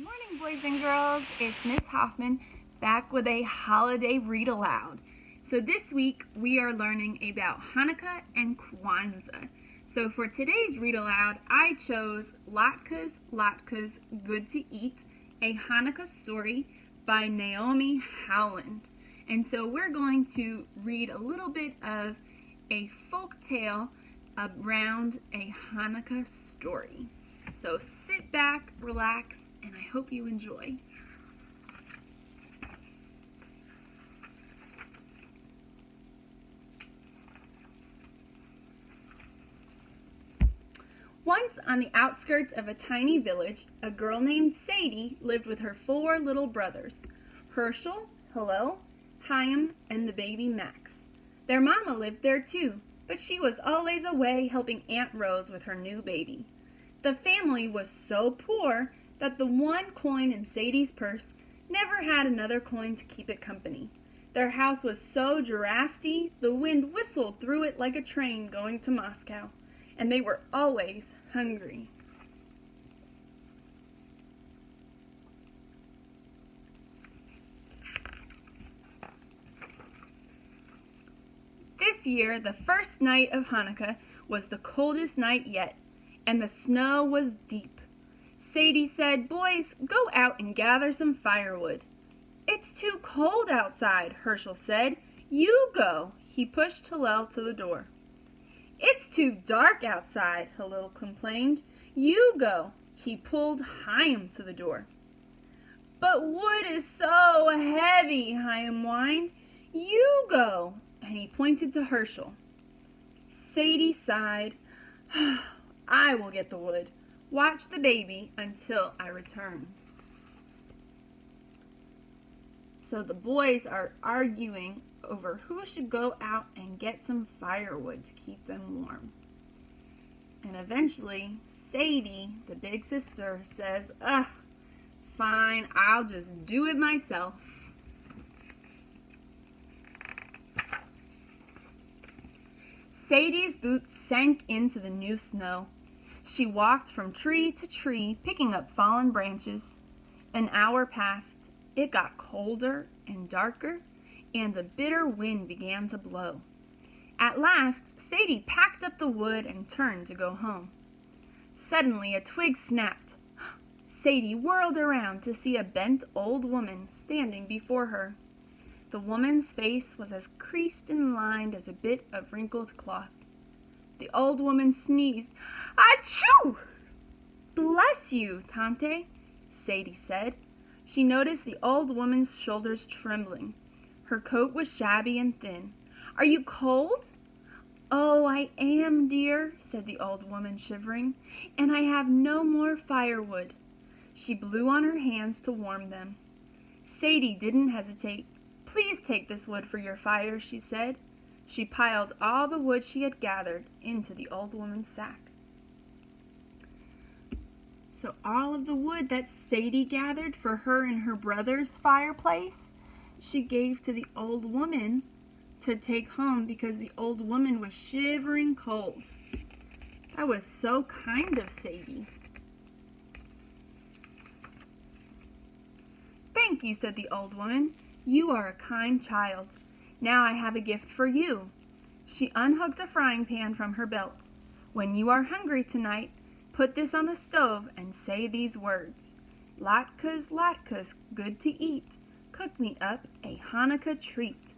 morning, boys and girls. It's Miss Hoffman back with a holiday read aloud. So this week we are learning about Chanukah and Kwanzaa. So for today's read aloud, I chose Latkes, Good to Eat, a Chanukah story by Naomi, Howland. And so we're going to read a little bit of a folk tale around a Chanukah story. So sit back, relax, and I hope you enjoy. Once on the outskirts of a tiny village, a girl named Sadie lived with her 4 little brothers, Herschel, Hillel, Chaim, and the baby Max. Their mama lived there too, but she was always away helping Aunt Rose with her new baby. The family was so poor that the one coin in Sadie's purse never had another coin to keep it company. Their house was so drafty, the wind whistled through it like a train going to Moscow, and they were always hungry. This year, the first night of Chanukah was the coldest night yet, and the snow was deep. Sadie said, "Boys, go out and gather some firewood." "It's too cold outside," Herschel said. "You go." He pushed Hillel to the door. "It's too dark outside," Hillel complained. "You go." He pulled Chaim to the door. "But wood is so heavy," Chaim whined. "You go." And he pointed to Herschel. Sadie sighed. "I will get the wood. Watch the baby until I return." So the boys are arguing over who should go out and get some firewood to keep them warm. And eventually, Sadie, the big sister, says, "Fine, I'll just do it myself." Sadie's boots sank into the new snow. She walked from tree to tree, picking up fallen branches. An hour passed. It got colder and darker, and a bitter wind began to blow. At last, Sadie packed up the wood and turned to go home. Suddenly, a twig snapped. Sadie whirled around to see a bent old woman standing before her. The woman's face was as creased and lined as a bit of wrinkled cloth. The old woman sneezed. "Achoo!" "Bless you, Tante," Sadie said. She noticed the old woman's shoulders trembling. Her coat was shabby and thin. "Are you cold?" "Oh, I am, dear," said the old woman, shivering, "and I have no more firewood." She blew on her hands to warm them. Sadie didn't hesitate. "Please take this wood for your fire," she said. She piled all the wood she had gathered into the old woman's sack. So all of the wood that Sadie gathered for her and her brother's fireplace, she gave to the old woman to take home because the old woman was shivering cold. That was so kind of Sadie. "Thank you," said the old woman. "You are a kind child. Now I have a gift for you." She unhooked a frying pan from her belt. "When you are hungry tonight, put this on the stove and say these words. Latkes, good to eat. Cook me up a Chanukah treat."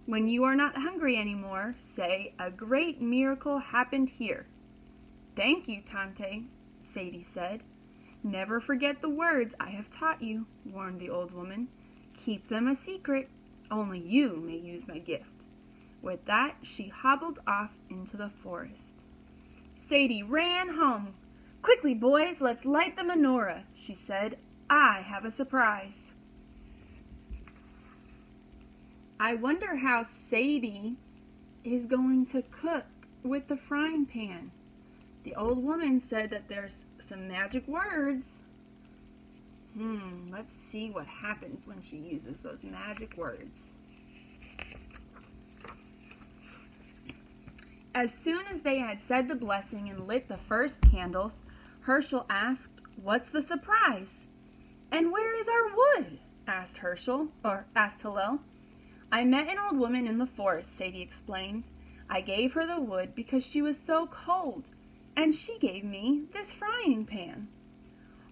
When you are not hungry anymore, say, "A great miracle happened here." "Thank you, Tante," Sadie said. "Never forget the words I have taught you," warned the old woman. "Keep them a secret. Only you may use my gift." With that, she hobbled off into the forest. Sadie ran home. "Quickly, boys, let's light the menorah," she said. "I have a surprise." I wonder how Sadie is going to cook with the frying pan. The old woman said that there's some magic words. Let's see what happens when she uses those magic words. As soon as they had said the blessing and lit the first candles, Herschel asked, "What's the surprise?" "And where is our wood?" asked Hillel. "I met an old woman in the forest," Sadie explained. "I gave her the wood because she was so cold, and she gave me this frying pan."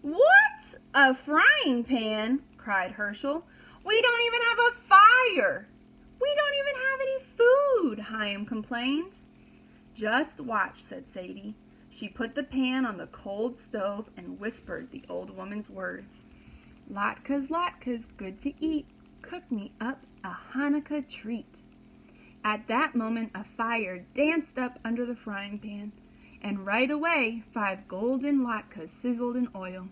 "What? A frying pan?" cried Herschel. "We don't even have a fire. We don't even have any food," Chaim complained. "Just watch," said Sadie. She put the pan on the cold stove and whispered the old woman's words. "Latkes, latkes, good to eat. Cook me up a Chanukah treat." At that moment a fire danced up under the frying pan, and right away 5 golden latkes sizzled in oil.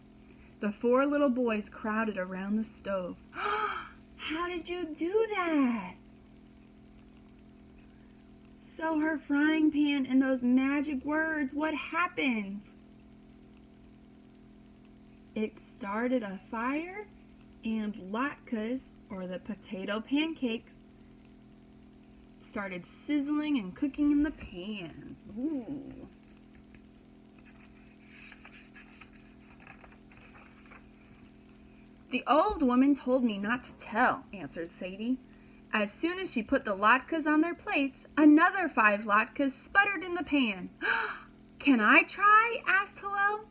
The 4 little boys crowded around the stove. "How did you do that?" "So her frying pan and those magic words, what happened?" "It started a fire, and latkes, or the potato pancakes, started sizzling and cooking in the pan." Ooh. "The old woman told me not to tell," answered Sadie. As soon as she put the latkes on their plates, another 5 latkes sputtered in the pan. "Can I try?" asked Hillel.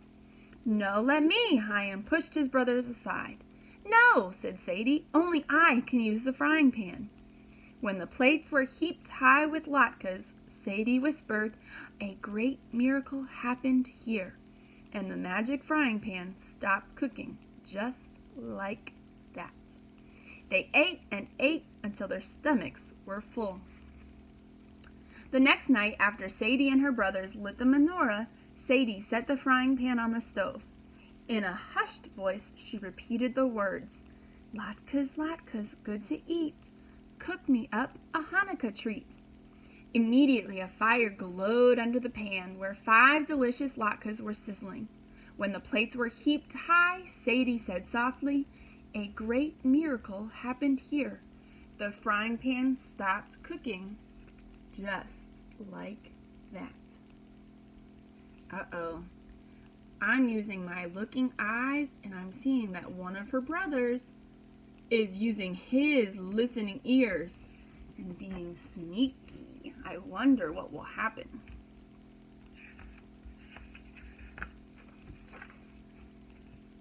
"No, let me." Chaim pushed his brothers aside. "No," said Sadie, "only I can use the frying pan." When the plates were heaped high with latkes, Sadie whispered, "A great miracle happened here," and the magic frying pan stopped cooking, just like that. They ate and ate until their stomachs were full. The next night, after Sadie and her brothers lit the menorah, Sadie set the frying pan on the stove. In a hushed voice, she repeated the words, "Latkes, latkes, good to eat. Cook me up a Chanukah treat." Immediately a fire glowed under the pan where 5 delicious latkes were sizzling. When the plates were heaped high, Sadie said softly, "A great miracle happened here." The frying pan stopped cooking, just like that. Uh-oh. I'm using my looking eyes, and I'm seeing that one of her brothers is using his listening ears and being sneaky. I wonder what will happen.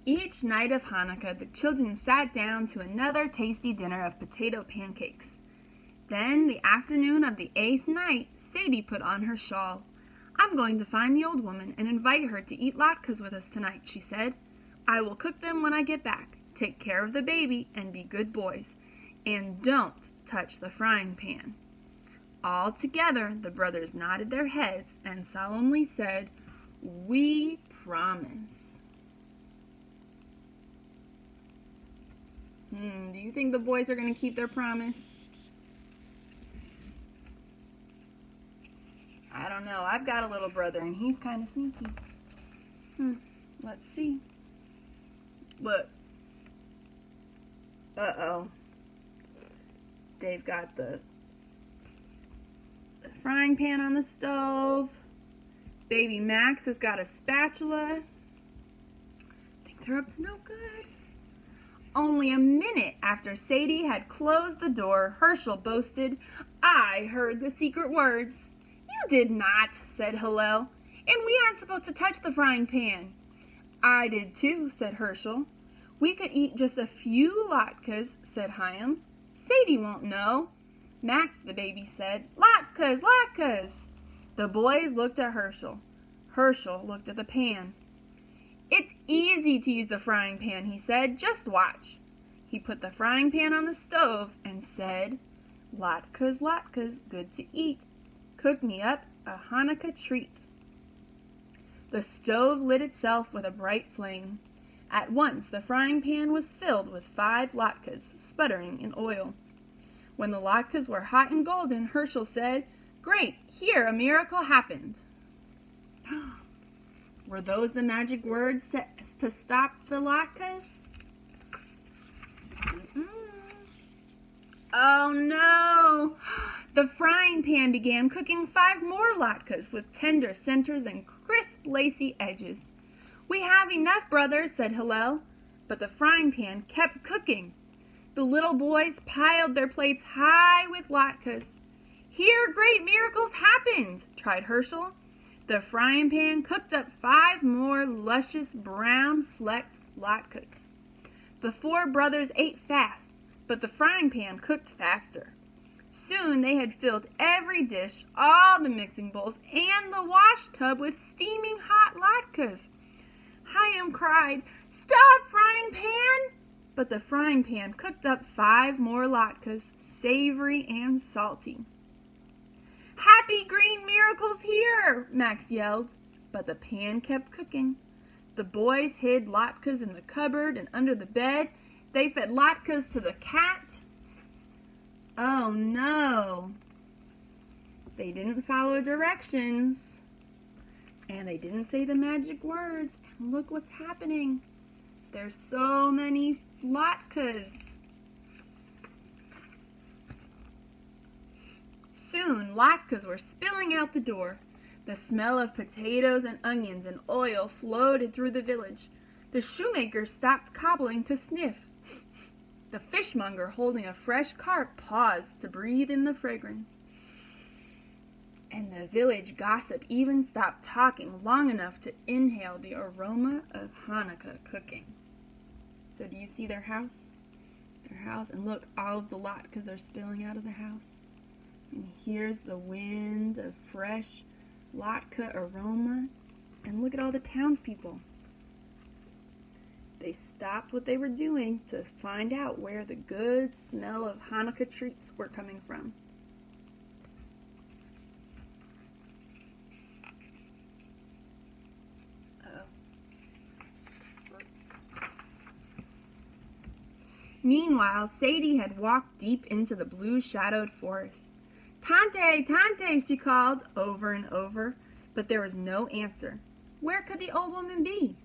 Each night of Hanukkah, the children sat down to another tasty dinner of potato pancakes. Then, the afternoon of the 8th night, Sadie put on her shawl. "I'm going to find the old woman and invite her to eat latkes with us tonight," she said. "I will cook them when I get back. Take care of the baby and be good boys. And don't touch the frying pan." All together, the brothers nodded their heads and solemnly said, "We promise." Do you think the boys are going to keep their promise? I don't know. I've got a little brother and he's kind of sneaky. Let's see. Look. Uh-oh. They've got the frying pan on the stove. Baby Max has got a spatula. I think they're up to no good. Only a minute after Sadie had closed the door, Herschel boasted, "I heard the secret words." "You did not," said Hillel, "and we aren't supposed to touch the frying pan." "I did too," said Herschel. "We could eat just a few latkes," said Chaim. "Sadie won't know." Max, the baby, said, "Latkes, latkes." The boys looked at Herschel. Herschel looked at the pan. "It's easy to use the frying pan," he said. "Just watch." He put the frying pan on the stove and said, "Latkes, latkes, good to eat. Cook me up a Chanukah treat." The stove lit itself with a bright flame. At once the frying pan was filled with 5 latkes, sputtering in oil. When the latkes were hot and golden, Herschel said, "Great, here a miracle happened." Were those the magic words set to stop the latkes? Oh no! The frying pan began cooking 5 more latkes with tender centers and crisp, lacy edges. "We have enough, brother," said Hillel. but the frying pan kept cooking. The little boys piled their plates high with latkes. "Here great miracles happened," tried Herschel. The frying pan cooked up 5 more luscious brown-flecked latkes. The 4 brothers ate fast, but the frying pan cooked faster. Soon they had filled every dish, all the mixing bowls, and the wash tub with steaming hot latkes. Hyam cried, "Stop, frying pan!" But the frying pan cooked up 5 more latkes, savory and salty. "Happy green miracles here!" Max yelled, but the pan kept cooking. The boys hid latkes in the cupboard and under the bed. They fed latkes to the cat. Oh no! They didn't follow directions. And they didn't say the magic words. And look what's happening. There's so many latkes. Soon, latkes were spilling out the door. The smell of potatoes and onions and oil floated through the village. The shoemaker stopped cobbling to sniff. The fishmonger holding a fresh carp paused to breathe in the fragrance. And the village gossip even stopped talking long enough to inhale the aroma of Chanukah cooking. So do you see their house? Their house, and look, all of the latkes are spilling out of the house. And here's the wind of fresh latke aroma. And look at all the townspeople. They stopped what they were doing to find out where the good smell of Chanukah treats were coming from. Meanwhile, Sadie had walked deep into the blue-shadowed forest. "Tante, Tante," she called over and over, but there was no answer. Where could the old woman be?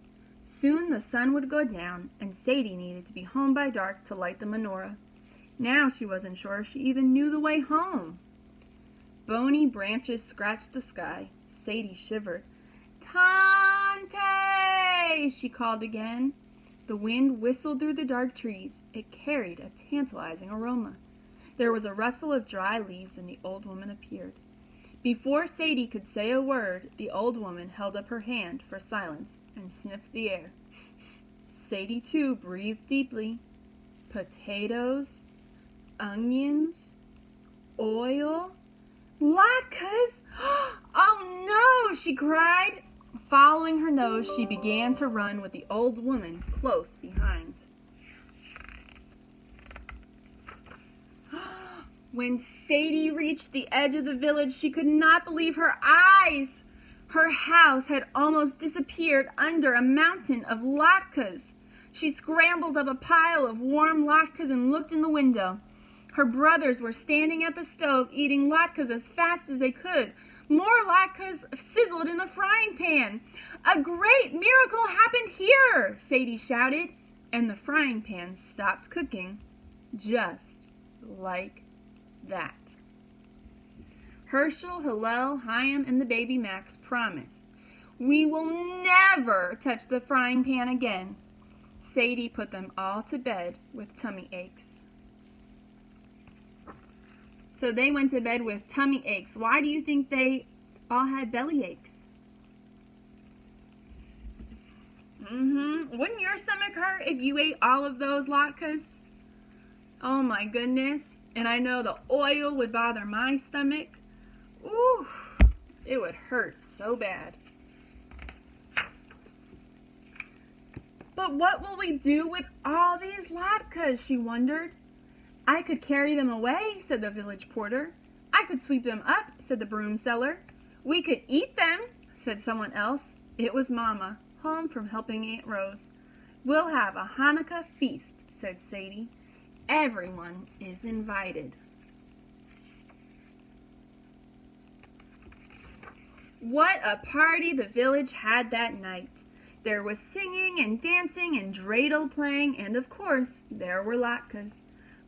Soon the sun would go down, and Sadie needed to be home by dark to light the menorah. Now she wasn't sure if she even knew the way home. Bony branches scratched the sky. Sadie shivered. "Tante!" she called again. The wind whistled through the dark trees. It carried a tantalizing aroma. There was a rustle of dry leaves, and the old woman appeared. Before Sadie could say a word, the old woman held up her hand for silence and sniffed the air. Sadie, too, breathed deeply. Potatoes, onions, oil, latkes! "Oh no!" she cried. Following her nose, she began to run with the old woman close behind. When Sadie reached the edge of the village, she could not believe her eyes. Her house had almost disappeared under a mountain of latkes. She scrambled up a pile of warm latkes and looked in the window. Her brothers were standing at the stove eating latkes as fast as they could. More latkes sizzled in the frying pan. "A great miracle happened here," Sadie shouted, and the frying pan stopped cooking, just like that. Herschel, Hillel, Hyam, and the baby Max promised, "We will never touch the frying pan again." Sadie put them all to bed with tummy aches. So they went to bed with tummy aches. Why do you think they all had belly aches? Wouldn't your stomach hurt if you ate all of those latkes? Oh my goodness. And I know the oil would bother my stomach. Ooh, it would hurt so bad. But what will we do with all these latkes, she wondered. "I could carry them away," said the village porter. "I could sweep them up," said the broom seller. "We could eat them," said someone else. It was Mama, home from helping Aunt Rose. "We'll have a Chanukah feast," said Sadie. "Everyone is invited." What a party the village had that night. There was singing and dancing and dreidel playing, and of course, there were latkes.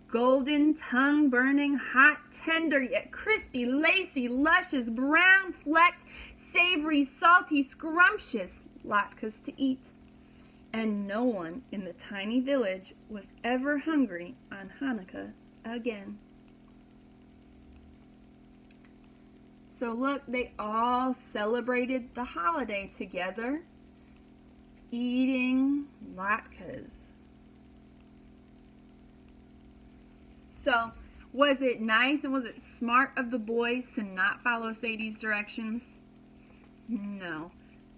Golden, tongue-burning, hot, tender, yet crispy, lacy, luscious, brown-flecked, savory, salty, scrumptious latkes to eat. and no one in the tiny village was ever hungry on Hanukkah again. So look, they all celebrated the holiday together, eating latkes. So, was it nice and was it smart of the boys to not follow Sadie's directions? No.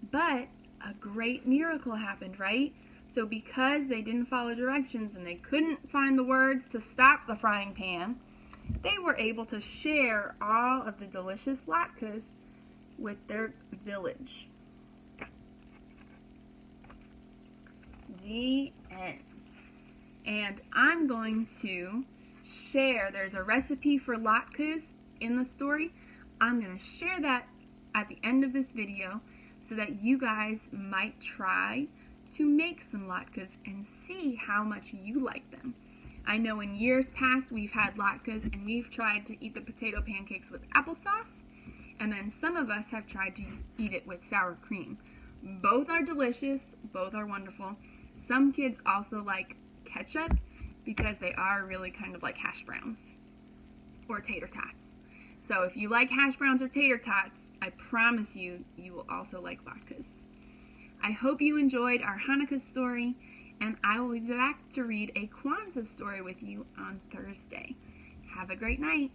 But a great miracle happened, right? So because they didn't follow directions and they couldn't find the words to stop the frying pan, they were able to share all of the delicious latkes with their village. The end. And I'm going to share, there's a recipe for latkes in the story. I'm going to share that at the end of this video so that you guys might try to make some latkes and see how much you like them. I know in years past we've had latkes and we've tried to eat the potato pancakes with applesauce, and then some of us have tried to eat it with sour cream. Both are delicious, both are wonderful. Some kids also like ketchup because they are really kind of like hash browns or tater tots. So if you like hash browns or tater tots, I promise you, you will also like latkes. I hope you enjoyed our Hanukkah story, and I will be back to read a Kwanzaa story with you on Thursday. Have a great night.